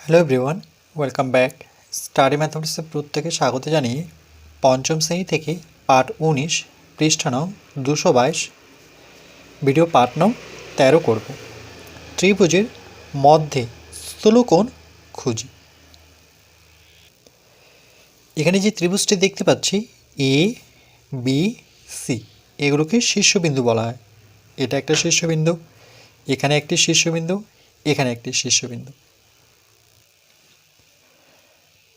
Hello everyone, welcome back. Study ম্যাথমেটিক্সের প্রত্যেকে স্বাগত জানিয়ে পঞ্চম শ্রেণী থেকে পাঠ 19 পৃষ্ঠা নং 222 ভিডিও পাঠ নং 13 করব। ত্রিভুজের মধ্যে স্থূলকোণ খুঁজি। এখানে যে ত্রিভুজটি দেখতে পাচ্ছি এ বি সি, এগুলোকে শীর্ষবিন্দু বলা হয়। এটা একটা শীর্ষবিন্দু, এখানে একটি শীর্ষবিন্দু, এখানে একটি শীর্ষবিন্দু।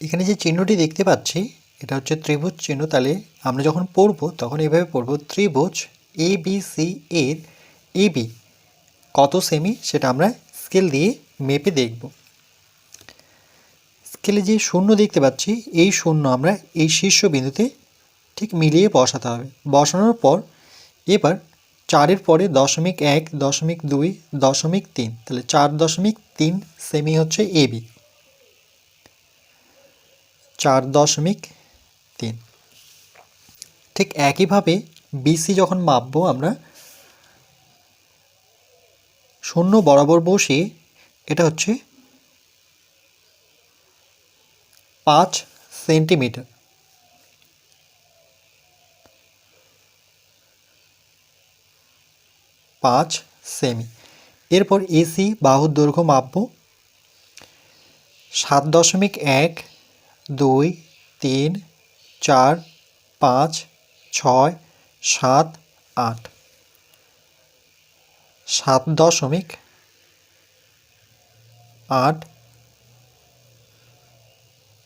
এখানে যে চিহ্নটি দেখতে পাচ্ছি এটা হচ্ছে ত্রিভুজ চিহ্ন। তাহলে আমরা যখন পড়ব তখন এভাবে পড়ব, ত্রিভুজ এ বি সি এর এ বি কত সেমি সেটা আমরা স্কেল দিয়ে মেপে দেখব। স্কেলে যে শূন্য দেখতে পাচ্ছি এই শূন্য আমরা এই শীর্ষবিন্দুতে ঠিক মিলিয়ে বসাতে হবে। বসানোর পর এবার 4-এর পরে 0.1, 0.2, 0.3, তাহলে 4.3 সেমি হচ্ছে এ বি। 4.3। ঠিক একইভাবে বিসি যখন মাপবো আমরা শূন্য বরাবর বসিয়ে এটা হচ্ছে 5 সেন্টিমিটার। 5 সেমি। এরপর এসি বাহুর দৈর্ঘ্য মাপবো 7.1, 2, 3, 4, 5, 6, 7, 8। 7.8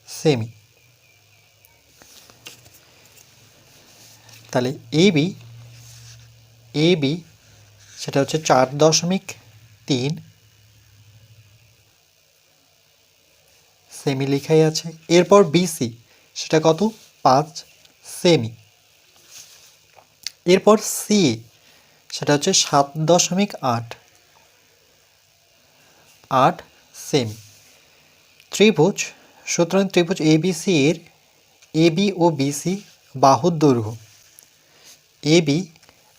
সেমি। তাহলে এ বি সেটা হচ্ছে 4.3 সেমি লেখাই আছে। এরপর বিসি সেটা কত? 5 সেমি। এরপর সি সেটা হচ্ছে 7.8 সেমি। ত্রিভুজ, সুতরাং ত্রিভুজ এবিসি এর এবি ও বিসি বাহুর দৈর্ঘ্য, এবি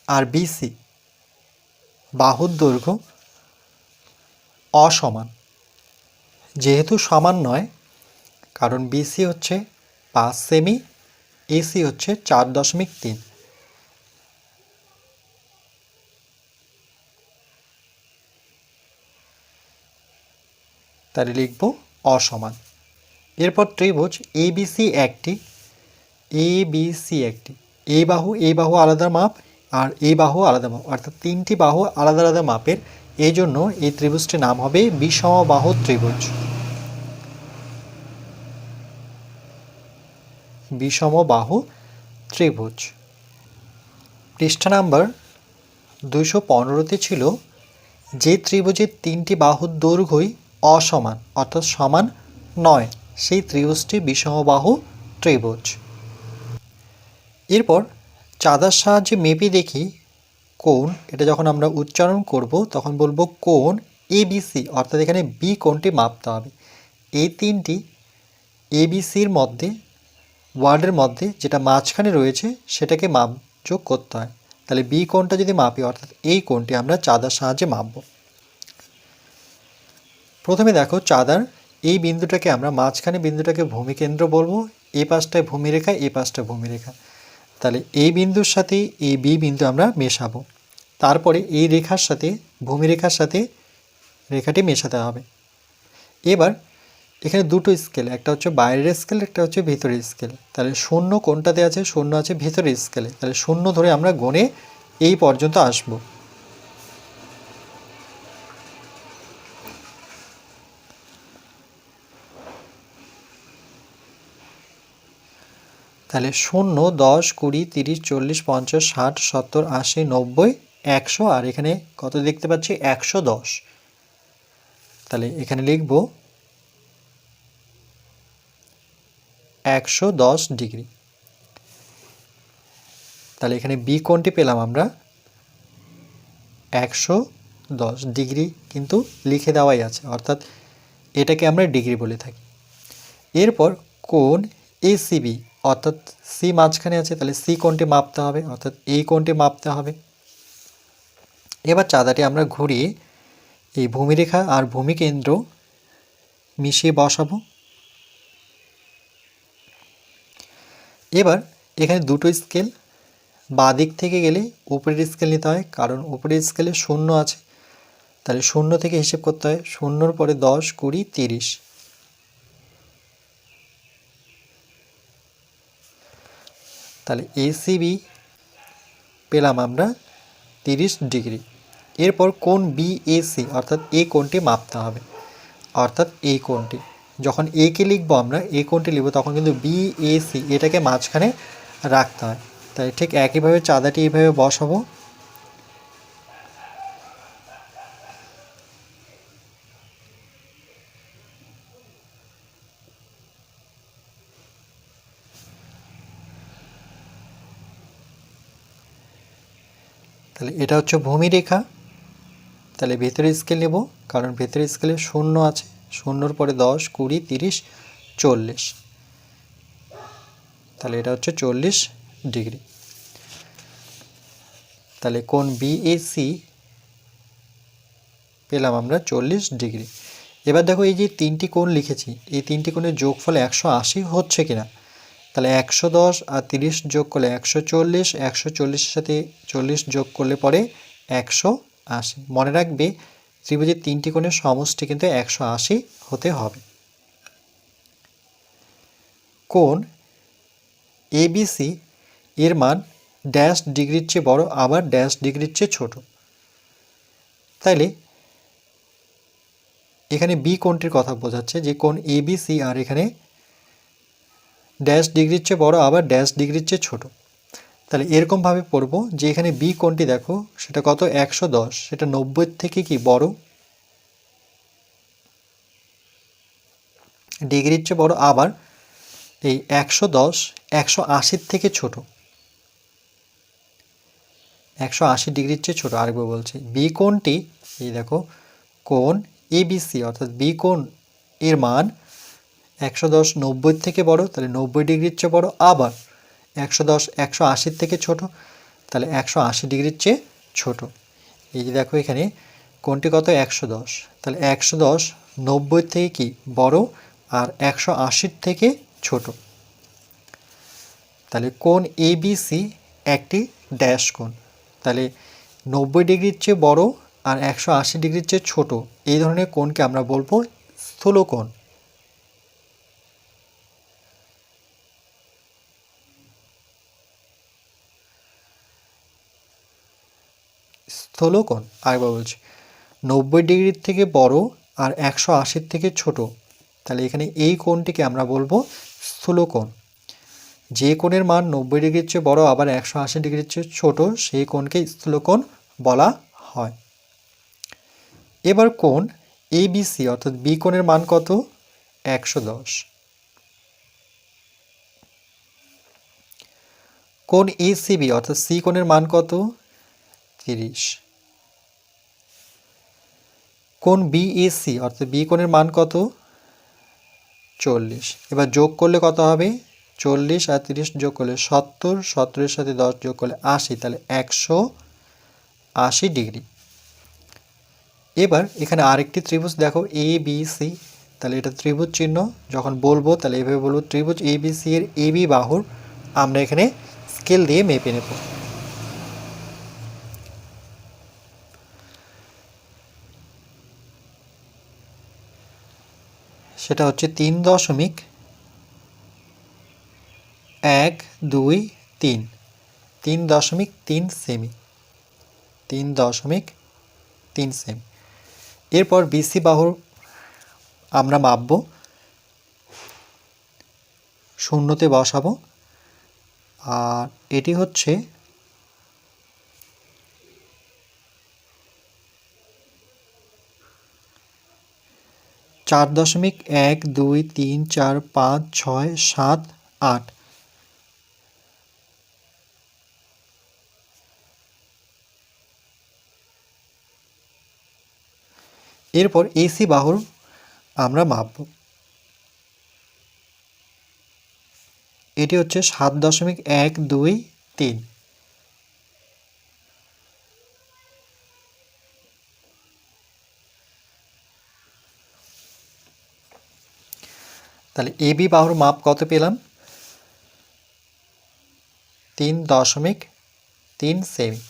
আর বিসি বাহুর দৈর্ঘ্য অসমান। যেহেতু সমান নয়, কারণ বিসি হচ্ছে 5 সেমি, এসি হচ্ছে 4.3। তাহলে লিখব অসমান। এরপর ত্রিভুজ এবিসি একটি, এই বাহু আলাদা মাপ আর এই বাহু আলাদা মাপ, অর্থাৎ 3টি বাহু আলাদা আলাদা মাপের। এই জন্য এই ত্রিভুজটির নাম হবে বিষমবাহু ত্রিভুজ। বিষমবাহু ত্রিভুজ। পৃষ্ঠা নাম্বার 215-তে ছিল যে ত্রিভুজের 3টি বাহুর দৈর্ঘ্যই অসমান অর্থাৎ সমান নয়, সেই ত্রিভুজটি বিষমবাহু ত্রিভুজ। এরপর চাঁদার সাহায্যে মেপে দেখি কোণ। এটা যখন আমরা উচ্চারণ করব তখন বলবো কোণ এবিসি, অর্থাৎ এখানে বি কোণটি মাপতে হবে। এই তিনটি এবিসির মধ্যে, ওয়ার্ডের মধ্যে যেটা মাঝখানে রয়েছে সেটাকে মাপ যোগ করতে হয়। তাহলে বি কোণটা যদি মাপি, অর্থাৎ এই কোণটি আমরা চাঁদার সাহায্যে মাপব। প্রথমে দেখো চাঁদার এই বিন্দুটাকে আমরা, মাঝখানে বিন্দুটাকে ভূমিকেন্দ্র বলবো, এই পাশটায় ভূমিরেখা, এই পাশটায় ভূমিরেখা। তাহলে এই বিন্দুর সাথে এই বি বিন্দু আমরা মেশাবো। তারপরে এই রেখার সাথে, ভূমিরেখার সাথে রেখাটি মেশাতে হবে। এবার এখানে দুটো স্কেল, একটা হচ্ছে বাইরের স্কেল, একটা হচ্ছে ভিতরের স্কেল। তাহলে শূন্য কোনটাতে আছে? শূন্য আছে ভিতরের স্কেলে। তাহলে শূন্য ধরে আমরা গণে এই পর্যন্ত আসব। তাহলে 0, 10, 20, 30, 40, 50, 60, 70, 80, 90, 100, আর এখানে কত দেখতে পাচ্ছি? 110। তাহলে এখানে লিখব 110 ডিগ্রি। তাহলে এখানে বি কোণটি পেলাম আমরা 110 ডিগ্রি, কিন্তু লিখে দেওয়াই আছে, অর্থাৎ এটাকে আমরা ডিগ্রি বলে থাকি। এরপর কোণ এসিবি, অর্থাৎ সি মাঝখানে আছে, তাহলে সি কোণটি মাপতে হবে, অর্থাৎ এই কোণটি মাপতে হবে। এবার চাঁদাটি আমরা ঘুরিয়ে এই ভূমিরেখা আর ভূমিকেন্দ্র মিশিয়ে বসাবো। এবার এখানে দুটো স্কেল, বাঁ দিক থেকে গেলে উপরের স্কেল নিতে হয়, কারণ উপরের স্কেলে শূন্য আছে, তাহলে শূন্য থেকে হিসেব করতে হয়। শূন্যর পরে 10, 20, 30, তাহলে এসিবি পেলাম আমরা 30 ডিগ্রি। এরপর কোণ বিএসি অর্থাৎ এই কোণটি মাপতে হবে, অর্থাৎ এই কোণটি যখন এ কে লিখবো আমরা, এই কোণটি লিখবো, তখন কিন্তু বিএসি এটাকে মাঝখানে রাখতে হয়। তাই ঠিক একইভাবে চাঁদাটি এইভাবে বসাবো। তাহলে এটা হচ্ছে ভূমিরেখা। তাহলে ভেতরের স্কেল নেব, কারণ ভেতরের স্কেলে শূন্য আছে, শূন্যর পরে 10, 20, 30, 40, তাহলে এটা হচ্ছে 40 ডিগ্রি। তাহলে কোণ বিএসি পেলাম আমরা 40 ডিগ্রি। এবার দেখো এই যে তিনটি কোণ লিখেছি, এই তিনটি কোণের যোগফল 180 হচ্ছে কিনা। তাহলে 110 আর 30 যোগ করলে 140, 140-এর সাথে 40 যোগ করলে পরে 180। মনে রাখবে ত্রিভুজের তিনটি কোণের সমষ্টি কিন্তু 180 হতে হবে। কোণ এবিসি এর মান ড্যাশ ডিগ্রির চেয়ে বড় আবার ড্যাশ ডিগ্রির চেয়ে ছোট। তাইলে এখানে বি কোণটির কথা বোঝাচ্ছে যে কোণ এবিসি আর এখানে ড্যাশ ডিগ্রির চেয়ে বড় আবার ড্যাশ ডিগ্রির চেয়ে ছোট। তাহলে এরকমভাবে পড়ব যে এখানে বি কোণটি দেখো সেটা কত 110, সেটা 90 থেকে কি বড়, ডিগ্রির চেয়ে বড়, আবার এই 110 180 থেকে ছোট, 180 ডিগ্রির চেয়ে ছোট। আরেকবার বলছি, বি কোণটি এই দেখো কোণ এবিসি অর্থাৎ বি কোণ এর মান 110 90 থেকে বড়, তাহলে 90 ডিগ্রির চেয়ে বড়, আবার 110 180 থেকে ছোট, তাহলে 180 ডিগ্রির চেয়ে ছোট। এই যে দেখো এখানে কোণটি কত 110, তাহলে 110 90 থেকে কি বড় আর 180 থেকে ছোট। তাহলে কোণ এবিসি একটি ড্যাশ কোণ। তাহলে 90 ডিগ্রির চেয়ে বড় আর 180 ডিগ্রির চেয়ে ছোট এই ধরনের কোণকে আমরা বলবো স্থূলকোণ। স্থূলকোণ আরেকবার বলছি, 90 ডিগ্রির থেকে বড় আর 180 থেকে ছোট, তাহলে এখানে এই কোণটিকে আমরা বলবো স্থূলকোণ। যে কোণের মান 90 ডিগ্রির চেয়ে বড় আবার 180 ডিগ্রির চেয়ে ছোট সেই কোণকে স্থূলকোণ বলা হয়। এবার কোণ এবিসি অর্থাৎ বি কোণের মান কত 110, কোণ এসিবি অর্থাৎ সি কোণের মান কত 30, কোণ বিএসি অর্থাৎ বি কোণের মান কত 40। এবার যোগ করলে কত হবে 40 আর 30 যোগ করলে 70, 70-এর সাথে 10 যোগ করলে 80, তাহলে 180 ডিগ্রি। এবার এখানে আরেকটি ত্রিভুজ দেখো এ বি সি, তাহলে এটা ত্রিভুজ চিহ্ন যখন বলবো তাহলে এভাবে বলবো ত্রিভুজ এ বি সি এর এ বি বাহুর আমরা এখানে স্কেল দিয়ে মেপে নেব। সেটা হচ্ছে 3.123, 3.3 সেমি, 3.3 সেমি। এরপর বিসি বাহুর আমরা মাপবো, শূন্যতে বসাবো, আর এটি হচ্ছে 4.1234567 8। এরপর এসি বাহুর আমরা মাপব, এটি হচ্ছে 7.123। তাহলে এবি বাহুর মাপ কত পেলাম? 3.3 সেমি।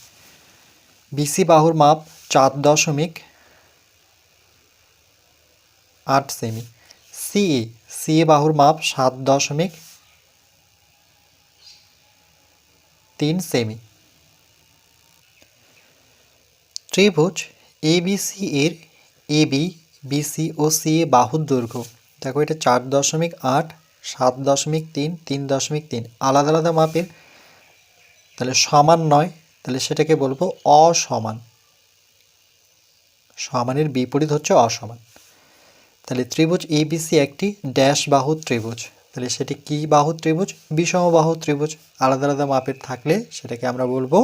বিসি বাহুর মাপ 4.8 সেমি। সিএ বাহুর মাপ 7.3 সেমি। ত্রিভুজ এবিসি এর এবি, বিসি ও সিএ বাহুর দৈর্ঘ্য দেখো, এটা 4.8, 7.3, 3.3 আলাদা আলাদা মাপের, তাহলে সমান নয়, তাহলে সেটাকে বলবো অসমান। সমানের বিপরীত হচ্ছে অসমান। তাহলে ত্রিভুজ এবিসি একটি ড্যাশ বাহু ত্রিভুজ, তাহলে সেটি কি বাহু ত্রিভুজ? বিষম বাহু ত্রিভুজ। আলাদা আলাদা মাপের থাকলে সেটাকে আমরা বলবো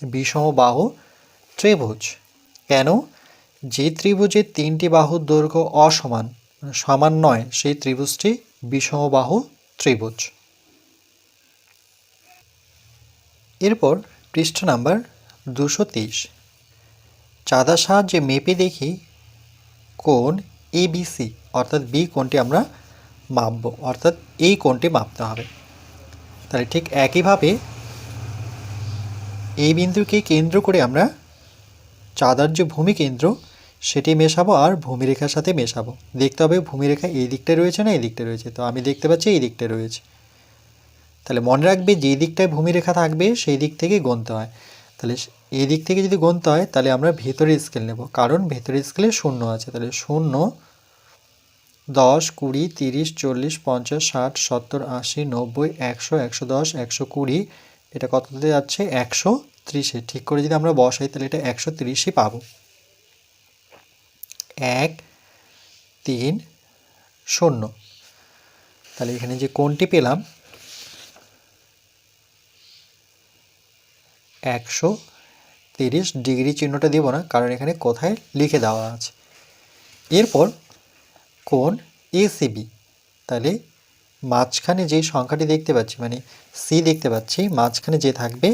বিষম বাহু ত্রিভুজ। কেন? যে ত্রিভুজের 3টি বাহুর দৈর্ঘ্য অসমান, সমান নয়, সেই ত্রিভুজটি বিষম বাহু ত্রিভুজ। এরপর পৃষ্ঠ নাম্বার 223। চাঁদার সাহায্যে মেপে দেখি কোণ এবিসি অর্থাৎ বি কোণটি আমরা মাপব, অর্থাৎ এই কোণটি মাপতে হবে। তাহলে ঠিক একইভাবে এই বিন্দুকে কেন্দ্র করে আমরা চাঁদার যে ভূমি কেন্দ্র সেটি মেশাবো আর ভূমিরেখার সাথে মেশাবো। দেখতে হবে ভূমিরেখা এই দিকটায় রয়েছে না এই দিকটায় রয়েছে, তো আমি দেখতে পাচ্ছি এই দিকটায় রয়েছে। তাহলে মনে রাখবে যে দিকটায় ভূমিরেখা থাকবে সেই দিক থেকে গুনতে হয়। তাহলে এই দিক থেকে যদি গুনতে হয় তাহলে আমরা ভেতরের স্কেল নেব, কারণ ভেতরের স্কেলে 0 আছে। তাহলে 0, 10, 20, 30, 40, 50, 60, 70, 80, 90, 100, 110, 120, এটা কততে যাচ্ছে? 130-এ। ঠিক করে যদি আমরা বসাই তাহলে এটা 130ই পাবো। 1, 3, 0। তাহলে এখানে যে কোণটি পেলাম 130 ডিগ্রি, চিহ্নটা দেব না কারণ এখানে কোথায় লিখে দেওয়া আছে। এরপর কোণ এসিবি, তাহলে মাঝখানে যেই সংখ্যাটি দেখতে পাচ্ছি মানে সি দেখতে পাচ্ছি, মাঝখানে যে থাকবে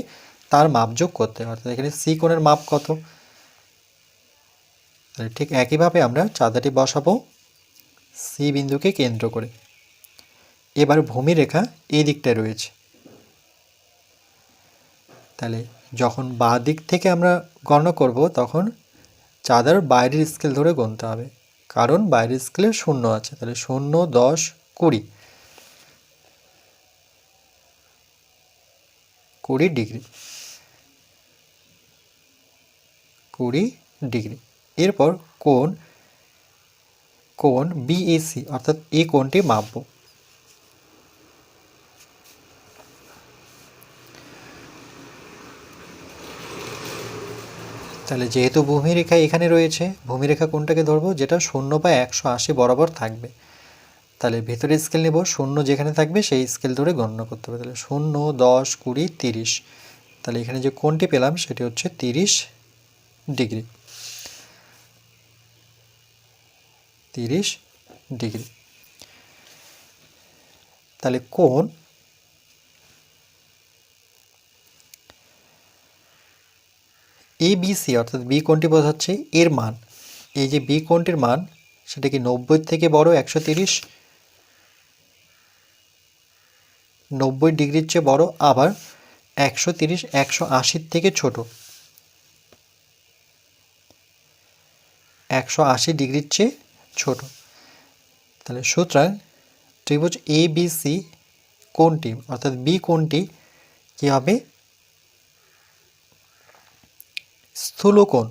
তার মাপ যোগ করতে হবে। অর্থাৎ এখানে সি কোণের মাপ কত? তাহলে ঠিক একইভাবে আমরা চাঁদাটি বসাবো সি বিন্দুকে কেন্দ্র করে। এবার ভূমিরেখা এই দিকটায় রয়েছে, তাহলে যখন বাঁ দিক থেকে আমরা গণনা করব তখন চাঁদার বাইরের স্কেল ধরে গুনতে হবে, কারণ বাইরের স্কেলে 0 আছে। তাহলে 0, 10, 20, 20 ডিগ্রি, 20 ডিগ্রি। এরপর কোণ বিএসি অর্থাৎ এই কোণটি মাপব। তাহলে যেহেতু ভূমিরেখা এখানে রয়েছে, ভূমিরেখা কোণটাকে ধরবো যেটা 0 বা 180 বরাবর থাকবে। তাহলে ভেতরে স্কেল নেব, 0 যেখানে থাকবে সেই স্কেল ধরে গণনা করতে হবে। তাহলে 0, 10, 20, 30। তাহলে এখানে যে কোণটি পেলাম সেটি হচ্ছে 30 ডিগ্রি। 30 ডিগ্রি। তাহলে কোণ এবিসি অর্থাৎ বি কোণটি বোঝাচ্ছে এর মান, এই যে বি কোণটির মান সেটা কি 90 থেকে বড়? 130, 90 ডিগ্রির চেয়ে বড়, আবার 130 180 থেকে ছোট, 180 ডিগ্রির চেয়ে ছোট। তাহলে সুতরাং ত্রিভুজ এ বি সি কোণটি অর্থাৎ বি কোণটি কী হবে? স্থূলকোণ।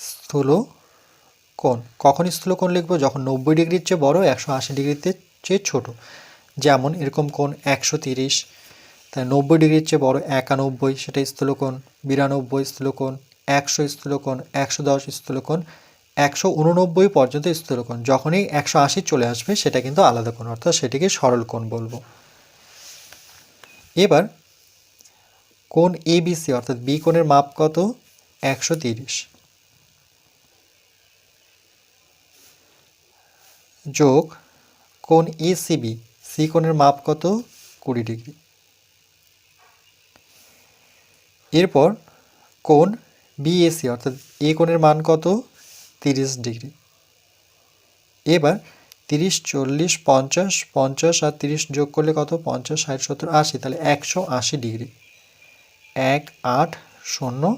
স্থূলকোণ কখন স্থূলকোণ লিখব? যখন 90 ডিগ্রির চেয়ে বড়, 180 ডিগ্রিতে চেয়ে ছোট। যেমন এরকম কোণ 130, তাই 90 ডিগ্রির চেয়ে বড় 91, সেটা স্থূলকোণ। 92 স্থূলকোণ, 100 স্থূলকোণ, 110 স্থূলকোণ, 189 পর্যন্ত স্থূলকোণ। যখনই 180 চলে আসবে সেটা কিন্তু আলাদা কোণ, অর্থাৎ সেটিকে সরল কোণ বলবো। এবার কোণ এবিসি অর্থাৎ বি কোণের মাপ কত? 130 যোগ কোণ এসিবি, সি কোণের মাপ কত? 20 ডিগ্রি। এরপর কোণ বিএসি অর্থাৎ এ কোণের মান কত 30 ডিগ্রি। এবার 30, 40, 50, 50 আর 30 যোগ করলে কত 50, 60, 70, 80, তাহলে 180 ডিগ্রি, 180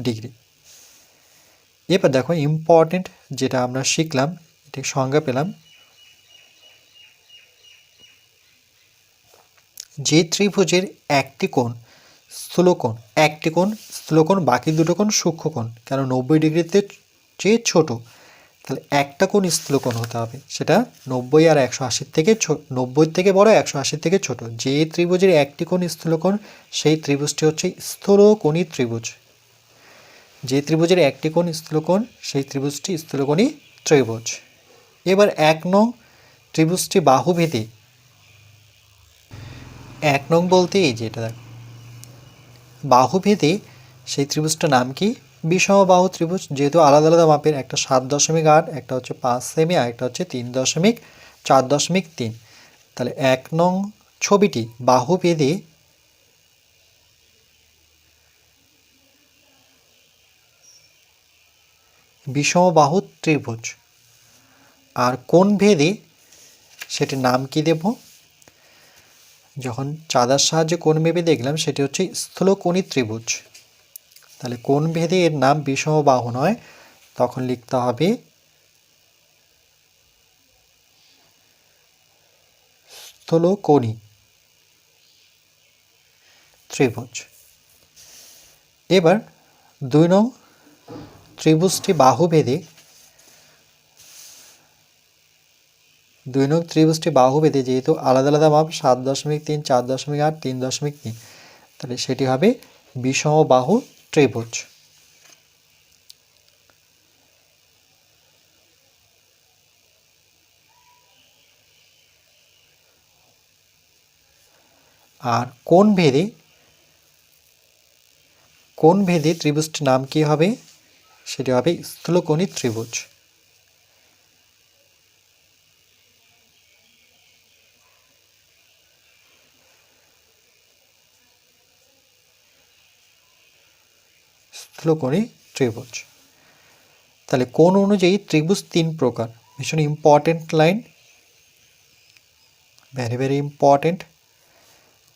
ডিগ্রি। এবার দেখো ইম্পর্টেন্ট যেটা আমরা শিখলাম, এটা সংজ্ঞা পেলাম, যে ত্রিভুজের একটি কোণ স্থূলকোণ, একটি কোণ স্থূলকোণ, বাকি দুটো কোণ সূক্ষ্মকোণ, কেন 90 ডিগ্রিতে চেয়ে ছোট, তাহলে একটা কোণ স্থূলকোণ হতে হবে, সেটা 90 আর 180 থেকে 90 থেকে বড়, 180 থেকে ছোট। যে ত্রিভুজের একটি কোণ স্থূলকোণ সেই ত্রিভুজটি হচ্ছে স্থূলকোণী ত্রিভুজ। যে ত্রিভুজের একটি কোণ স্থূলকোণ সেই ত্রিভুজটি স্থূলকোণী ত্রিভুজ। এবার 1 নং ত্রিভুজটি বাহুভেদে, 1 নং বলতে এই যে এটা বাহুভেদে সেই ত্রিভুজটার নাম কি বিষমবাহু ত্রিভুজ। যেহেতু আলাদা আলাদা মাপের, একটা 7.8, একটা হচ্ছে 5 সেমি, আর একটা হচ্ছে 3.4.3, তাহলে 1 নং ছবিটি বাহুভেদে বিষমবাহু ত্রিভুজ। আর কোণ ভেদে সেটির নাম কি দেব, যখন চাঁদার সাহায্যে কোণ ভেবে দেখলাম সেটি হচ্ছে স্থূলকোণী ত্রিভুজ। তাহলে কোণ ভেদে এর নাম বিষমবাহু নয়, তখন লিখতে হবে স্থূলকোণী ত্রিভুজ। এবার 2 নং ত্রিভুজটি বাহুভেদে, 2 নং ত্রিভুজটি বাহুভেদে যেহেতু আলাদা আলাদা মাপ 7.3, 4.8, 3.3, তাহলে সেটি হবে বিষমবাহু ত্রিভুজ। আর কোণ ভেদে ত্রিভুজটির নাম কি হবে, সেটি হবে স্থূলকোণী ত্রিভুজ। স্থূলকোণী ত্রিভুজ। তাহলে কোণ অনুযায়ী ত্রিভুজ 3 প্রকার, ভীষণ important line, very very important.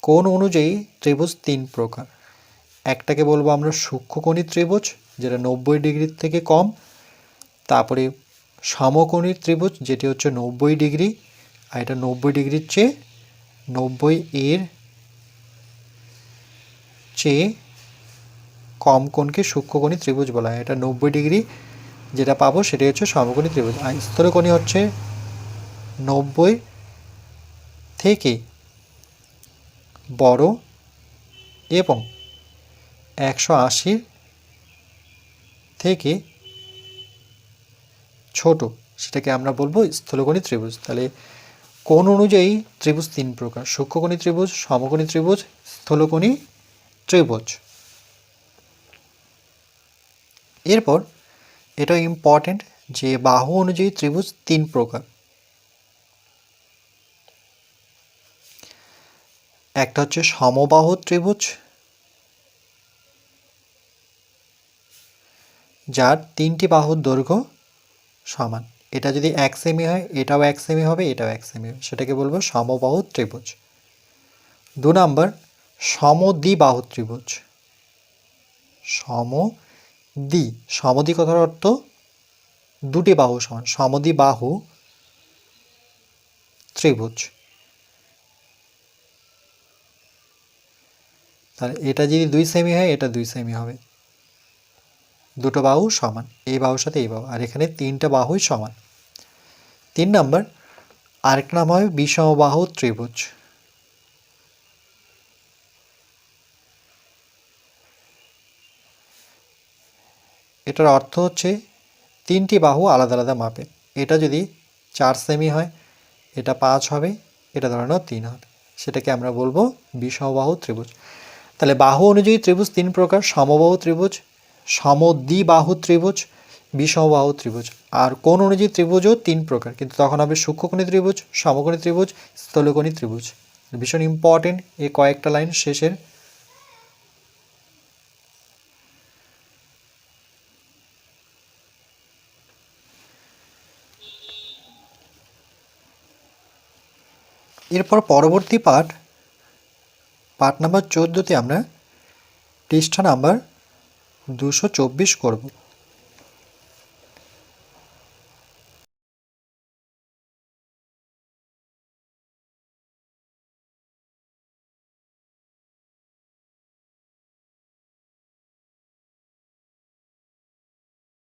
কোণ অনুযায়ী ত্রিভুজ 3 প্রকার। একটাকে বলবো আমরা সূক্ষ্মকোণী ত্রিভুজ, যেটা 90 ডিগ্রির থেকে কম। তারপরে সমকোণী ত্রিভুজ, যেটি হচ্ছে 90 ডিগ্রি, আর এটা 90 ডিগ্রির চেয়ে 90 এর চেয়ে কম কোণকে সূক্ষ্মকোণী ত্রিভুজ বলা হয়। এটা 90 ডিগ্রি যেটা পাবো সেটাই হচ্ছে সমকোণী ত্রিভুজ। আর স্থূলকোণী হচ্ছে 90 থেকে বড় এবং 180 থেকে ছোট, সেটাকে আমরা বলবো স্থূলকোণী ত্রিভুজ। তাহলে কোণ অনুযায়ী ত্রিভুজ 3 প্রকার: সূক্ষ্মকোণী ত্রিভুজ, সমকোণী ত্রিভুজ, স্থূলকোণী ত্রিভুজ। এরপর এটা ইম্পর্টেন্ট যে বাহু অনুযায়ী ত্রিভুজ 3 প্রকার। একটা হচ্ছে সমবাহু ত্রিভুজ, যার 3টি বাহুর দৈর্ঘ্য সমান। এটা যদি 1 সেমি হয়, এটাও 1 সেমি হবে, এটাও 1 সেমি হবে, সেটাকে বলবো সমবাহু ত্রিভুজ। 2 নাম্বার সমদ্বিবাহু ত্রিভুজ। সমদ্বি কথার অর্থ দুটি বাহু সমান, সমদ্বিবাহু ত্রিভুজ। তাহলে এটা যদি 2 সেমি হয়, এটা 2 সেমি হবে, দুটো বাহু সমান, এই বাহুর সাথে এই বাহু, আর এখানে 3টা বাহুই সমান। 3 নাম্বার আরেকটা নাম হয় বিষমবাহু ত্রিভুজ। এটার অর্থ হচ্ছে 3টি বাহু আলাদা আলাদা মাপের। এটা যদি 4 সেমি হয়, এটা 5 হবে, এটা ধরে নাও 3 হবে, সেটাকে আমরা বলবো বিষমবাহু ত্রিভুজ। তাহলে বাহু অনুযায়ী ত্রিভুজ 3 প্রকার: সমবাহু ত্রিভুজ, সমদ্বিবাহু ত্রিভুজ, বিষমবাহু ত্রিভুজ। আর কোণ অনুযায়ী ত্রিভুজও 3 প্রকার, কিন্তু তখন হবে সূক্ষ্মকোণী ত্রিভুজ, সমকোণী ত্রিভুজ, স্থূলকোণী ত্রিভুজ। ভীষণ ইম্পর্টেন্ট এই কয়েকটা লাইন শেষের। এরপর পরবর্তী পাঠ নাম্বার 14তে আমরা পৃষ্ঠা নাম্বার 224 করব।